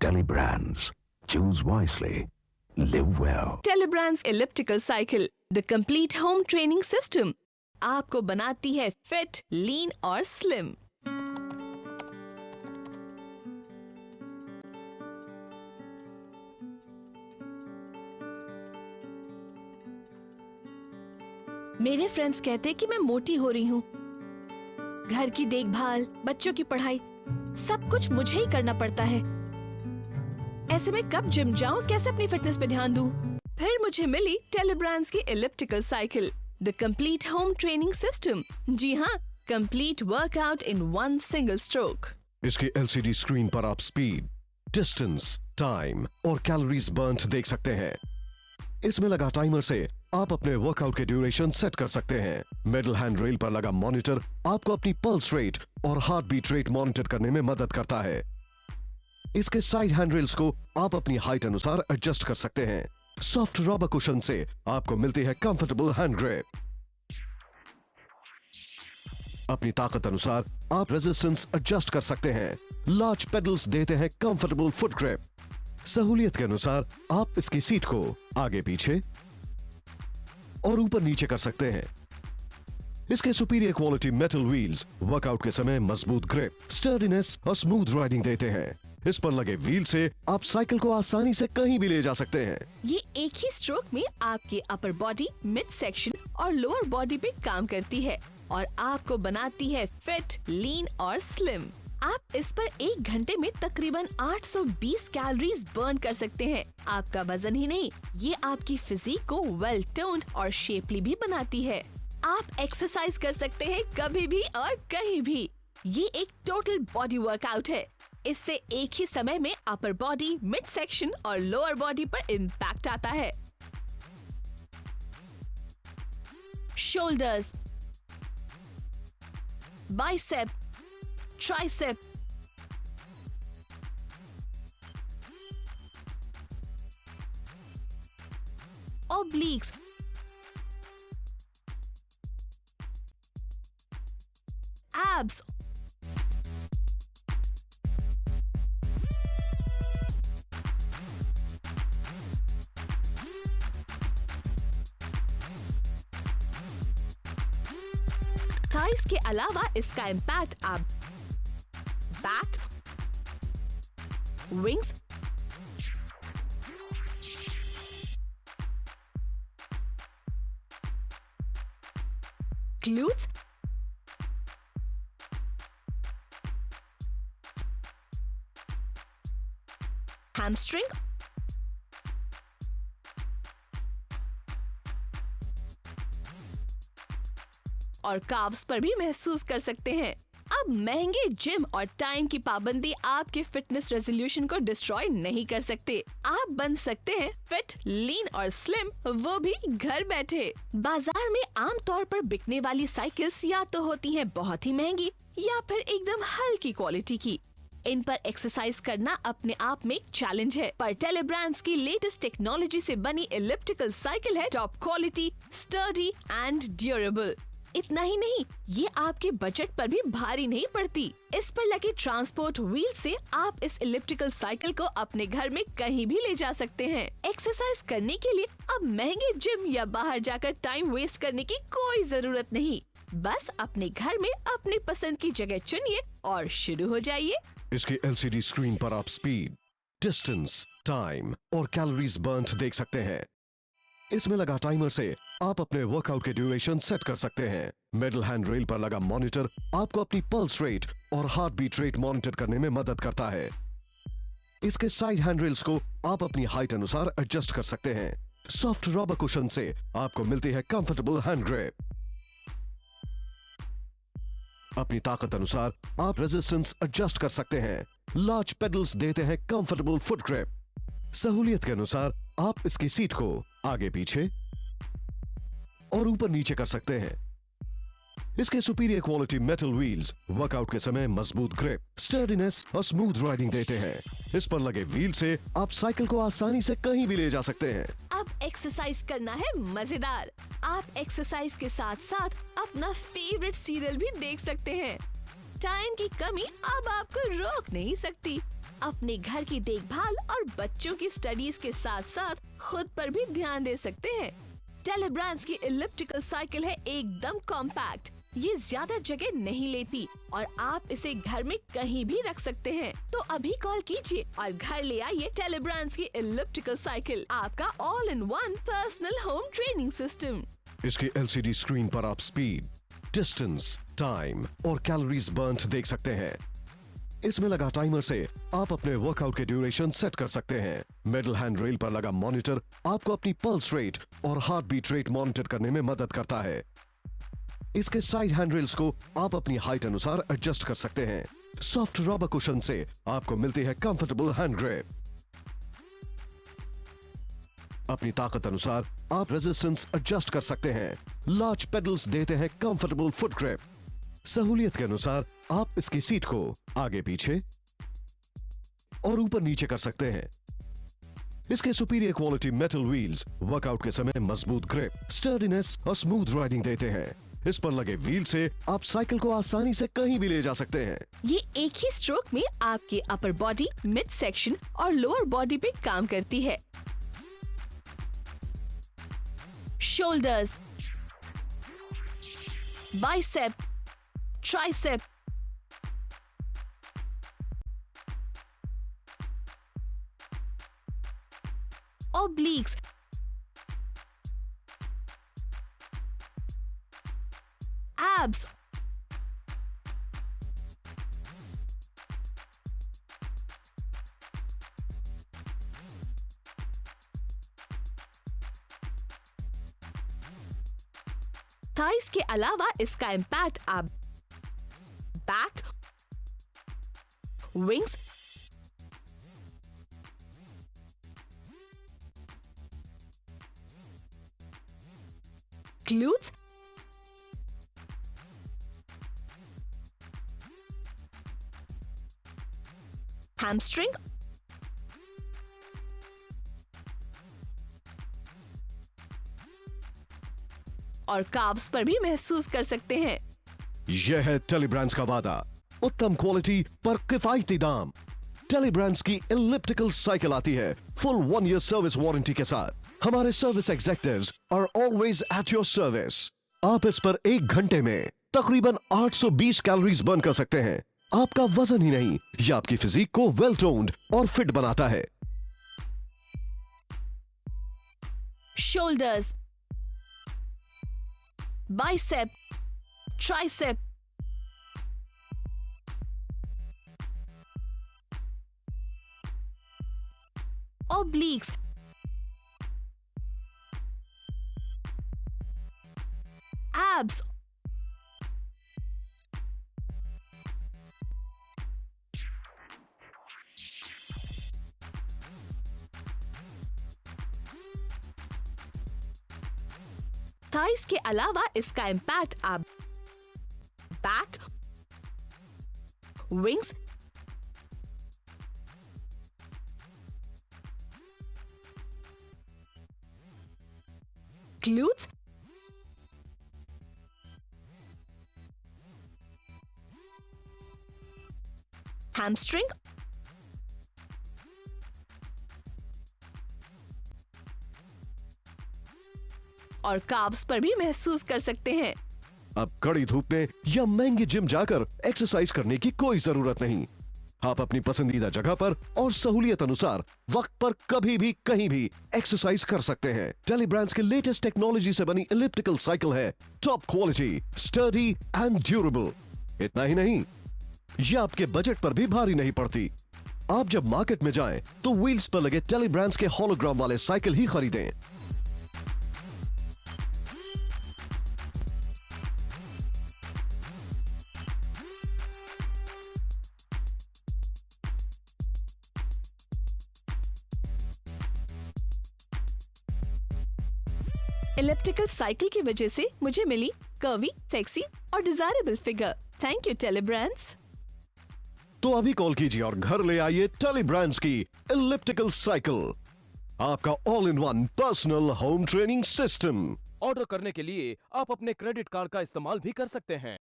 Telebrands. Choose wisely. Live well. Telebrands elliptical cycle, the complete home training system, आपको बनाती है fit, लीन और slim. मेरे फ्रेंड्स कहते हैं कि मैं मोटी हो रही हूँ। घर की देखभाल, बच्चों की पढ़ाई, सब कुछ मुझे ही करना पड़ता है। ऐसे में कब जिम जाऊँ, कैसे अपनी फिटनेस पे ध्यान दूँ? फिर मुझे मिली टेलीब्रांड्स की elliptical cycle, the complete home training system. जी हाँ, complete workout in one single stroke. इसकी LCD स्क्रीन पर आप स्पीड, डिस्टेंस, टाइम और कैलोरीज बर्न्ड देख सकते हैं। इसमें लगा टाइमर से आप अपने वर्कआउट के ड्यूरेशन सेट कर सकते हैं। मेटल हैंड रेल पर लगा मॉनिटर आपको अपनी पल्स रेट और हार्ट बीट रेट मॉनिटर करने में मदद करता है। इसके साइड हैंड रेल्स को आप अपनी हाइट अनुसार एडजस्ट कर सकते हैं। सॉफ्ट रबर कुशन से आपको मिलती है कंफर्टेबल हैंड ग्रिप। अपनी ताकत अनुसार आप रेजिस्टेंस एडजस्ट कर सकते हैं। लार्ज पेडल्स देते हैं कंफर्टेबल फुट ग्रिप। सहूलियत के अनुसार आप इसकी सीट को आगे पीछे और ऊपर नीचे कर सकते हैं। इसके superior quality metal wheels workout के समय मजबूत ग्रिप, स्टर्डीनेस और स्मूथ राइडिंग देते हैं। इस पर लगे व्हील से आप साइकिल को आसानी से कहीं भी ले जा सकते हैं। ये एक ही स्ट्रोक में आपके अपर बॉडी, मिड सेक्शन और लोअर बॉडी पे काम करती है और आपको बनाती है फिट, लीन और स्लिम। आप इस पर 1 घंटे में तकरीबन 820 कैलोरीज बर्न कर सकते हैं। आपका वजन ही नहीं, ये आपकी फिजिक को वेल टोन्ड और शेपली भी बनाती है। आप एक्सरसाइज कर सकते हैं कभी भी और कहीं भी। ये एक टोटल बॉडी वर्कआउट है। इससे एक ही समय में अपर बॉडी, मिड सेक्शन और लोअर बॉडी पर इम्पैक्ट आता है। Shoulders, bicep, tricep, obliques, abs, thighs के अलावा इसका इम्पैक्ट आप बैक, विंग्स, glutes, hamstring और काव्स पर भी महसूस कर सकते हैं। अब महंगे जिम और टाइम की पाबंदी आपके फिटनेस रेजोल्यूशन को डिस्ट्रॉय नहीं कर सकते। आप बन सकते हैं फिट, लीन और स्लिम, वो भी घर बैठे। बाजार में आमतौर पर बिकने वाली साइकिल्स या तो होती हैं बहुत ही महंगी या फिर एकदम हल्की क्वालिटी की। इन पर एक्सरसाइज करना अपने आप में एक चैलेंज है, पर टेलीब्रांड्स की लेटेस्ट टेक्नोलॉजी से बनी एलिप्टिकल साइकिल है top quality, sturdy and durable. इतना ही नहीं, ये आपके बजट पर भी भारी नहीं पड़ती। इस पर लगे ट्रांसपोर्ट व्हील से आप इस इलिप्टिकल साइकिल को अपने घर में कहीं भी ले जा सकते हैं। एक्सरसाइज करने के लिए अब महंगे जिम या बाहर जाकर टाइम वेस्ट करने की कोई जरूरत नहीं। बस अपने घर में अपनी पसंद की जगह चुनिए और शुरू हो जाइए। इसकी LCD स्क्रीन पर आप स्पीड, डिस्टेंस, टाइम और कैलोरीज बर्न्ड देख सकते हैं। इसमें लगा टाइमर से आप अपने वर्कआउट के ड्यूरेशन सेट कर सकते हैं। मेटल हैंड रेल पर लगा मॉनिटर आपको अपनी पल्स रेट और हार्ट बीट रेट मॉनिटर करने में मदद करता है। इसके साइड हैंड रेल्स को आप अपनी हाइट अनुसार एडजस्ट कर सकते हैं। सॉफ्ट रबर कुशन से आपको मिलती है कंफर्टेबल हैंड ग्रिप। अपनी ताकत अनुसार आप रेजिस्टेंस एडजस्ट कर सकते हैं। लार्ज पेडल्स देते हैं कंफर्टेबल फुट ग्रिप। सहूलियत के अनुसार आप इसकी सीट को आगे पीछे और ऊपर नीचे कर सकते हैं। इसके superior quality metal wheels workout के समय मजबूत ग्रिप, स्टर्डीनेस और स्मूथ राइडिंग देते हैं। इस पर लगे व्हील से आप साइकिल को आसानी से कहीं भी ले जा सकते हैं। अब एक्सरसाइज करना है मजेदार। आप एक्सरसाइज के साथ साथ अपना फेवरेट सीरियल भी देख सकते हैं। टाइम की कमी अब आपको रोक नहीं सकती। अपने घर की देखभाल और बच्चों की स्टडीज के साथ साथ खुद पर भी ध्यान दे सकते हैं। टेलीब्रांड्स की इलिप्टिकल साइकिल है एकदम कॉम्पैक्ट, ये ज्यादा जगह नहीं लेती और आप इसे घर में कहीं भी रख सकते हैं। तो अभी कॉल कीजिए और घर ले आइए टेलीब्रांड्स की इलिप्टिकल साइकिल, आपका all in one personal home training system. इसकी LCD स्क्रीन पर आप स्पीड, डिस्टेंस, टाइम और कैलोरीज बर्न्ड देख सकते हैं। इसमें लगा टाइमर से आप अपने वर्कआउट के ड्यूरेशन सेट कर सकते हैं। मेटल हैंड रेल पर लगा मॉनिटर आपको अपनी पल्स रेट और हार्ट बीट रेट मॉनिटर करने में मदद करता है। इसके साइड हैंड रेल्स को आप अपनी हाइट अनुसार एडजस्ट कर सकते हैं। सॉफ्ट रबर कुशन से आपको मिलती है कंफर्टेबल हैंड ग्रिप। अपनी ताकत अनुसार आप रेजिस्टेंस एडजस्ट कर सकते हैं। लार्ज पेडल्स देते हैं कंफर्टेबल फुट ग्रिप। सहूलियत के अनुसार आप इसकी सीट को आगे पीछे और ऊपर नीचे कर सकते हैं। इसके superior quality metal wheels workout के समय मजबूत ग्रिप, स्टर्डीनेस और स्मूथ राइडिंग देते हैं। इस पर लगे व्हील से आप साइकिल को आसानी से कहीं भी ले जा सकते हैं। ये एक ही स्ट्रोक में आपके अपर बॉडी, मिड सेक्शन और लोअर बॉडी पे काम करती है। Shoulders, bicep, tricep, obliques, abs, thighs के अलावा इसका इम्पैक्ट आप बैक, विंग्स, glutes, hamstring और calves पर भी महसूस कर सकते हैं। यह है टेलीब्रांड्स का वादा, उत्तम क्वालिटी पर किफायती दाम। टेलीब्रांड्स की इलिप्टिकल साइकिल आती है फुल 1 ईयर सर्विस वारंटी के साथ। हमारे service executives are always at your service. आप इस पर 1 घंटे में तकरीबन 820 कैलोरीज बर्न कर सकते हैं। आपका वजन ही नहीं, यह आपकी फिजिक को वेल टोन्ड और फिट बनाता है। Shoulders, bicep, tricep, obliques, abs, thighs के अलावा इसका इम्पैक्ट आप बैक, विंग्स, glutes, hamstring और calves पर भी महसूस कर सकते हैं। अब कड़ी धूप में या महंगे जिम जाकर एक्सरसाइज करने की कोई जरूरत नहीं। आप अपनी पसंदीदा जगह पर और सहूलियत अनुसार वक्त पर कभी भी कहीं भी एक्सरसाइज कर सकते हैं। टेलीब्रांड्स के लेटेस्ट टेक्नोलॉजी से बनी इलिप्टिकल साइकिल है top quality, sturdy and durable. इतना ही नहीं, यह आपके बजट पर भी भारी नहीं पड़ती। आप जब मार्केट में जाएं तो व्हील्स पर लगे टेलीब्रांड्स के होलोग्राम वाले साइकिल ही खरीदें। इलिप्टिकल साइकिल की वजह से मुझे मिली कर्वी, सेक्सी और desirable figure. Thank you Telebrands. तो अभी कॉल कीजिए और घर ले आइए टेलीब्रांड्स की इलिप्टिकल साइकिल, आपका all in one personal home training system. Order करने के लिए आप अपने क्रेडिट कार्ड का इस्तेमाल भी कर सकते हैं।